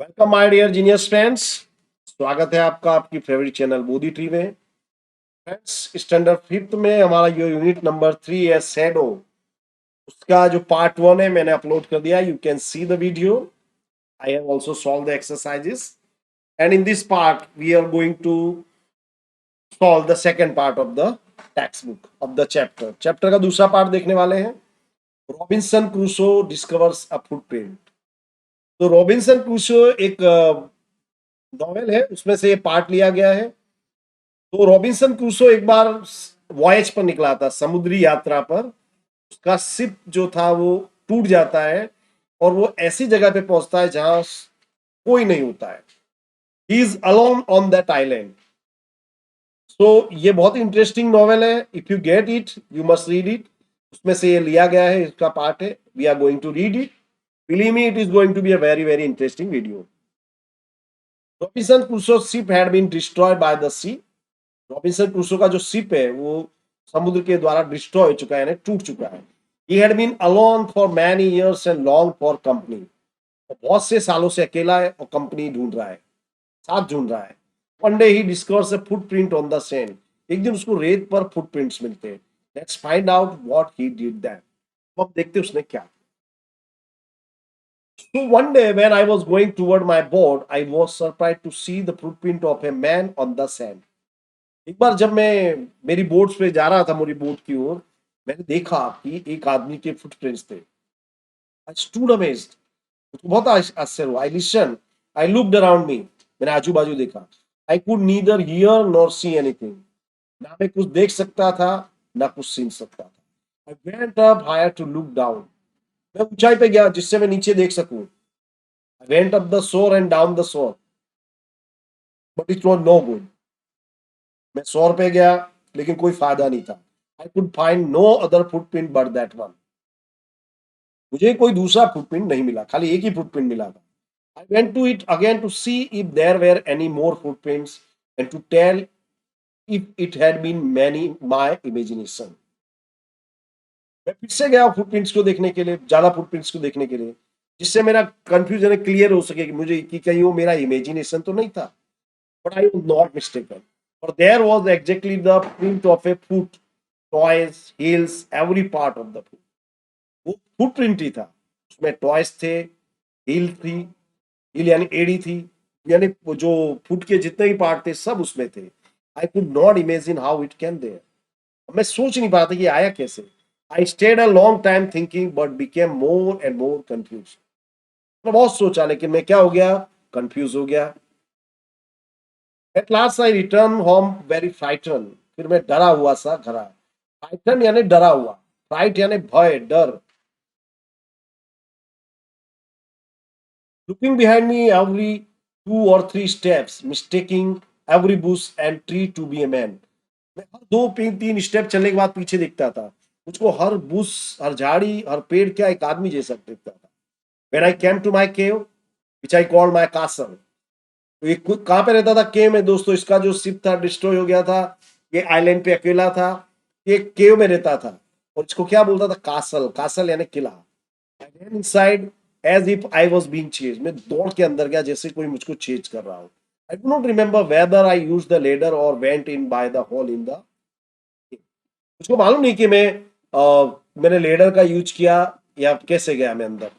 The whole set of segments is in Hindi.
Welcome my dear genius friends. स्वागत है आपका आपकी फेवरेट चैनल बोधी ट्री में। फ्रेंड्स, स्टैंडर्ड फिफ्थ में हमारा जो यूनिट नंबर 3 है शैडो, उसका जो पार्ट 1 है मैंने अपलोड कर दिया। You can see the video. I have also solve the exercises and in this part we are going to solve the second part of the textbook of the chapter का दूसरा पार्ट देखने वाले हैं। Robinson Crusoe discovers a footprint. तो रॉबिन्सन क्रूसो एक नॉवेल है, उसमें से ये पार्ट लिया गया है। तो रॉबिन्सन क्रूसो एक बार वॉयज पर निकला था, समुद्री यात्रा पर। उसका शिप जो था वो टूट जाता है और वो ऐसी जगह पे पहुंचता है जहां कोई नहीं होता है। He is alone on that island. So ये बहुत इंटरेस्टिंग नॉवेल है। If you get it you must read it. उसमें से ये लिया गया है, इसका पार्ट है। We are going to read it. Believe me, it is going to be a very very interesting video. Robinson Crusoe ship had been destroyed by the sea. Robinson Crusoe का जो शिप है वो समुद्र के द्वारा डिस्ट्रॉय हो चुका है, यानी टूट चुका है। He had been alone for many years and long for company. बहुत से सालों से अकेला है और कंपनी ढूंढ रहा है, साथ ढूंढ रहा है। One day he discovers a footprint on the sand. एक दिन उसको रेत पर फुटप्रिंट्स मिलते हैं। Let's find out what he did then. अब देखते हैं उसने क्या। So one day when I was going toward my boat, I was surprised to see the footprint of a man on the sand. एक बार जब मैं मेरी बोट पे जा रहा था, मेरी बोट की ओर, मैंने देखा कि एक आदमी के फुटप्रिंट्स थे। I stood amazed. मुझको बहुत आश्चर्य हुआ। I listen, I looked around me. मैंने आजू बाजू देखा। I could neither here nor see anything. ना मैं कुछ देख सकता था ना कुछ सुन सकता था। I went up higher to look down. मैं ऊंचाई पे गया जिससे मैं नीचे देख सकूं। I went up the shore and down the shore, but it was no good. मैं शोर पे गया लेकिन कोई फायदा नहीं था। I could find no other footprint but that one. मुझे कोई दूसरा फुटप्रिंट नहीं मिला, खाली एक ही फुटप्रिंट मिला था। I went to it again to see if there were any more footprints and to tell if it had been many my imagination. मैं फिर से गया फुटप्रिंट्स को देखने के लिए, ज्यादा फुटप्रिंट्स को देखने के लिए, जिससे मेरा कंफ्यूजन क्लियर हो सके कि मुझे कि कहीं वो मेरा इमेजिनेशन तो नहीं था। But I was not mistaken, और there was exactly the print of a foot, toes, heels, every part of the foot. वो फुटप्रिंट ही था। उसमें टॉयज थे, हील थी, हील यानी एड़ी थी, यानी वो जो फुट के जितने भी पार्ट थे सब उसमें थे। I could not imagine how it can there. मैं सोच नहीं पा था कि आया कैसे। I stayed a long time thinking but became more and more confuse. मैं बहुत सोचा लेकिन मैं क्या हो गया, कंफ्यूज हो गया। At last I return home very frighten. फिर मैं डरा हुआ सा घर आया। फ्राइटन यानी डरा हुआ, फ्राइट यानी भय, डर। Looking behind me every 2 or 3 steps, mistaking every bush and tree to be a man. मैं हर 2-3 स्टेप चलने के बाद पीछे देखता था। मुझको हर बुश, हर झाड़ी, हर पेड़ क्या एक आदमी जैसा दिखता था। When I came to my cave, which I called my castle, तो ये कहाँ पे रहता था? केव में दोस्तों। इसका जो शिप था डिस्ट्रॉय हो गया था, ये आइलैंड पे अकेला था, ये केव में रहता था। और इसको क्या बोलता था? कासल। कासल यानी किला। I ran inside as if I was being chased. मैं दौड़ के अंदर गया जैसे कोई मुझको चेज कर रहा हो। I do not remember whether I used the ladder or went in by the hole in the cave. मुझको मालूम नहीं कि मैंने लेडर का यूज किया या कैसे गया मैं अंदर।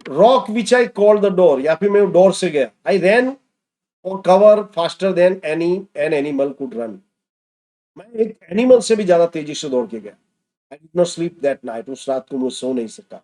Rock which I called the door, या फिर मैं डोर से गया। I ran for cover faster than any an animal could run. मैं एक एनिमल से भी ज्यादा तेजी से दौड़ के गया। I did not sleep that night. उस रात को मैं सो नहीं सका।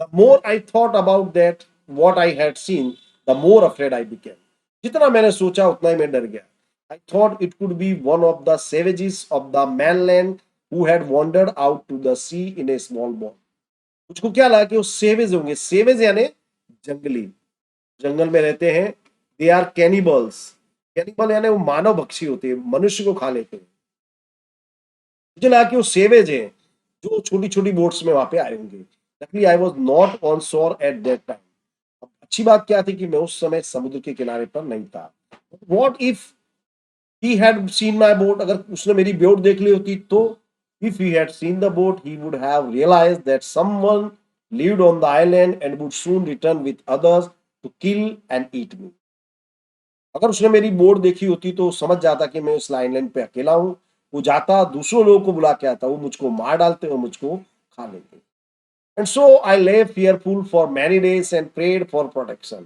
The more I thought about that what I had seen, the more afraid I became. जितना मैंने सोचा उतना ही मैं डर गया। I thought it could be one of the savages of the mainland who had wandered out to the sea in a small boat. मुझको क्या लगा कि वो सेवेज होंगे। सेवेज यानी जंगली, जंगल में रहते हैं। They are cannibals. कैनिबल यानी वो मानव भक्षी होते हैं, मनुष्य को खा लेते हैं। मुझे लगा कि वो सेवेज हैं जो छोटी छोटी बोट्स में वहां पे आए होंगे। Luckily I was not on शोर एट दैट टाइम। अब अच्छी बात क्या थी कि मैं उस समय समुद्र के किनारे पर नहीं था। What if he had seen my boat? अगर उसने मेरी बोट देख ली होती तो। If he had seen the boat he would have realised that someone lived on the island and would soon return with others to kill and eat me. अगर उसने मेरी बोर्ड देखी होती तो समझ जाता कि मैं इस आइलैंड पे अकेला हूँ। वो जाता, दूसरों लोगों को बुला के आता, वो मुझको मार डालते और मुझको खा लेते। एंड सो आई ले fearful for many days and prayed for protection.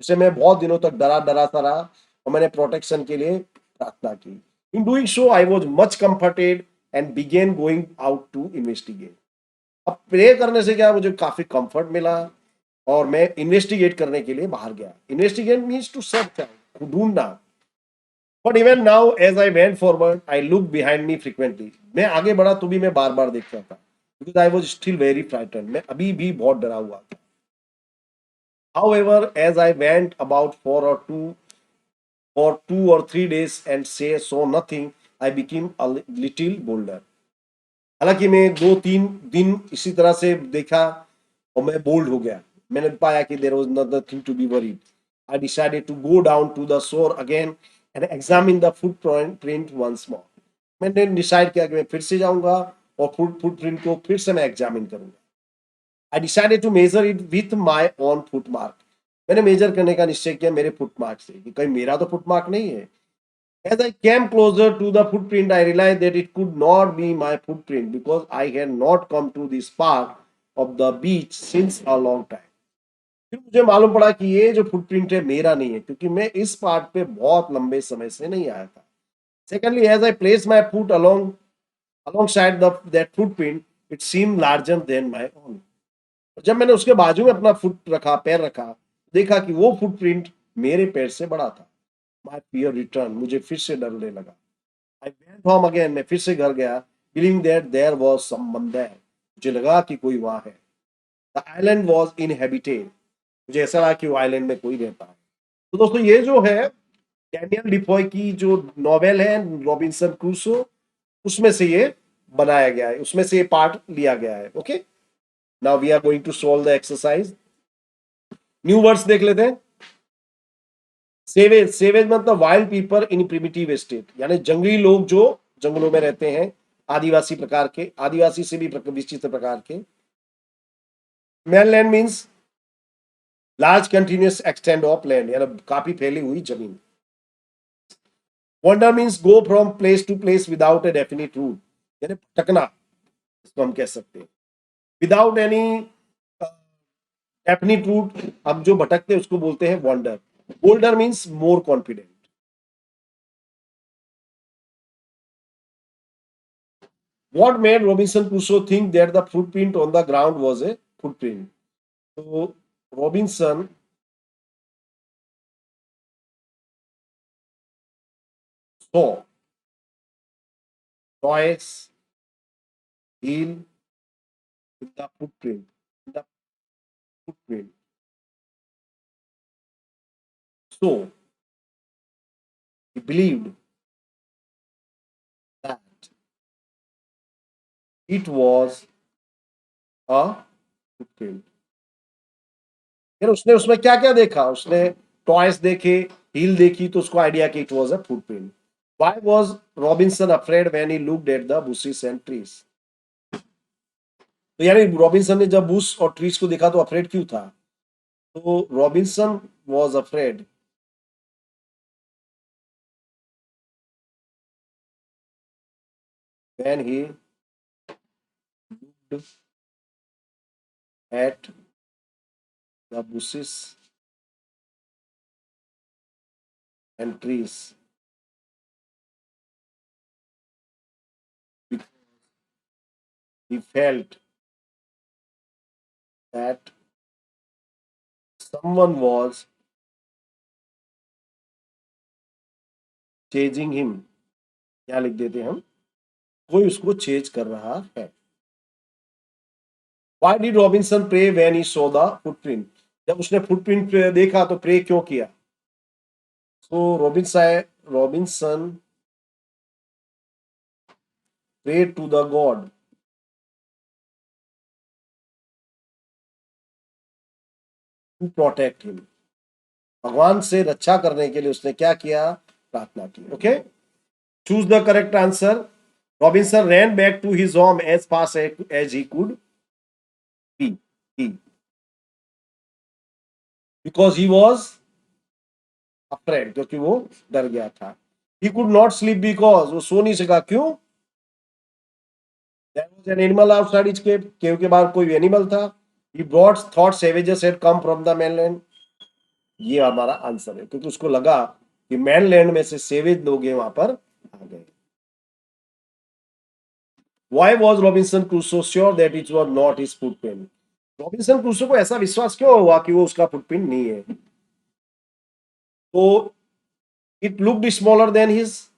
इससे मैं बहुत दिनों तक डरा डरा सा रहा और मैंने प्रोटेक्शन के लिए प्रार्थना की। In doing so I was much comforted and began going out to investigate. अब प्रे करने से क्या, मुझे काफी कंफर्ट मिला और मैं इन्वेस्टिगेट करने के लिए बाहर गया। इन्वेस्टिगेट मीन्स टू सर्च, ढूंढना। But even now as I went forward I look behind me frequently. मैं आगे बढ़ा तो भी मैं बार बार देख रहा था, because I was still very frighten. मैं अभी भी बहुत डरा हुआ था। However, as I went about for 2 or 3 days and saw nothing, I became a little bolder. हालांकि मैं 2-3 दिन इसी तरह से देखा और मैं बोल्ड हो गया। मैंने पाया कि there was nothing to be worried. I decided to go down to the shore again and examine the footprint once more. मैंने डिसाइड किया कि मैं फिर से जाऊंगा और फुटप्रिंट को फिर से मैं एग्जामिन करूंगा। I decided to measure it with my own footmark. मैंने मेजर करने का निश्चय किया मेरे फुटमार्क से कि कहीं मेरा तो फुटमार्क नहीं है। As I came closer to the footprint, I realized that it could not be my footprint because I had not come to this part of the beach since a long time. फिर मुझे मालूम पड़ा कि ये जो फुटप्रिंट है मेरा नहीं है, क्योंकि मैं इस पार्ट पे बहुत लंबे समय से नहीं आया था। Secondly, as I placed my foot alongside that footprint, it seemed larger than my own. जब मैंने उसके बाजू में अपना पैर रखा, देखा कि वो फुटप्रिंट मेरे पैर से बड़ा था। माय फियर रिटर्न, मुझे फिर से डरने लगा। आई वेंट होम अगेन, मैं फिर से घर गया, feeling that there was someone there. मुझे लगा कि कोई वहां है। द आइलैंड वाज इनहैबिटेड, मुझे ऐसा लगा कि वो आइलैंड में कोई रहता है। तो दोस्तों, ये जो है डैनियल डिफॉय की जो नॉवेल है रॉबिन्सन क्रूसो, उसमें से ये बनाया गया है, उसमें से ये पार्ट लिया गया है। Okay, now we are going to solve the exercise. New words देख लेते हैं। सेवेज, सेवेज मतलब wild people in primitive state, यानी जंगली लोग जो जंगलों में रहते हैं, आदिवासी प्रकार के, आदिवासी से भी विचित्र प्रकार के। Mainland means large continuous extent of land, यानी काफी फैली हुई जमीन। Wander means go from place to place without a definite route, यानी भटकना, इसको हम कह सकते हैं। विदाउट एनी डेफिनिट रूट, हम जो भटकते हैं उसको बोलते हैं wonder. Boulder means more confident. What made Robinson Crusoe think that the footprint on the ground was a footprint? So Robinson saw toys, heel in the footprint. In the footprint. So he believed that it was a footprint. फिर उसने उसमें क्या क्या देखा? उसने टॉयज देखे, हील देखी, तो उसको आइडिया कि it was a footprint. Why was Robinson afraid when he looked at the bushes and trees? तो यानी रॉबिन्सन ने जब बुश और ट्रीज को देखा तो अफ्रेड क्यों था? तो Robinson was afraid when he looked at the bushes and trees, because he felt that someone was chasing him. क्या लिख देते हैं हम? कोई उसको चेज कर रहा है। Why did Robinson pray when he saw the footprint? जब उसने फुटप्रिंट देखा तो प्रे क्यों किया? So Robinson prayed to the God to protect him. भगवान से रक्षा करने के लिए उसने क्या किया? प्रार्थना की। Okay, choose the correct answer. Robinson ran back to his home as fast as he could be. Because he was afraid, क्योंकि वो डर गया था। He could not sleep because, वो सो नहीं सका, क्यों? There was an animal outside his cave, केव के बाहर कोई एनिमल था। He brought thought savages had come from the mainland, ये हमारा आंसर है, क्योंकि उसको लगा कि mainland में से सेवेज लोग हैं वहां पर आ गए। Why was Robinson Crusoe sure that it was not his footprint? Robinson Crusoe को ऐसा विश्वास क्यों हुआ कि वो उसका फुटप्रिंट नहीं है? तो it looked smaller than his,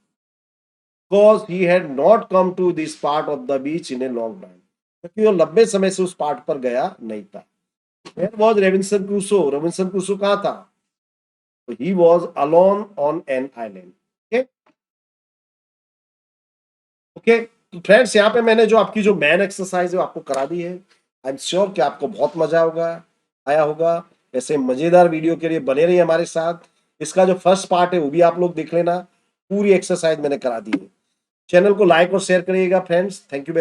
because he had not come to this part of the beach in a long time, क्योंकि वो लंबे समय से उस पार्ट पर गया नहीं था। Where was Robinson Crusoe? Robinson Crusoe कहाँ था? So he was alone on an island. Okay? Okay? तो फ्रेंड्स, यहाँ पे मैंने जो आपकी जो मैन एक्सरसाइज है वो आपको करा दी है। आई एम श्योर कि आपको बहुत मजा आया होगा। ऐसे मजेदार वीडियो के लिए बने रहिए हमारे साथ। इसका जो फर्स्ट पार्ट है वो भी आप लोग देख लेना, पूरी एक्सरसाइज मैंने करा दी है। चैनल को लाइक और शेयर करिएगा फ्रेंड्स। Thank you.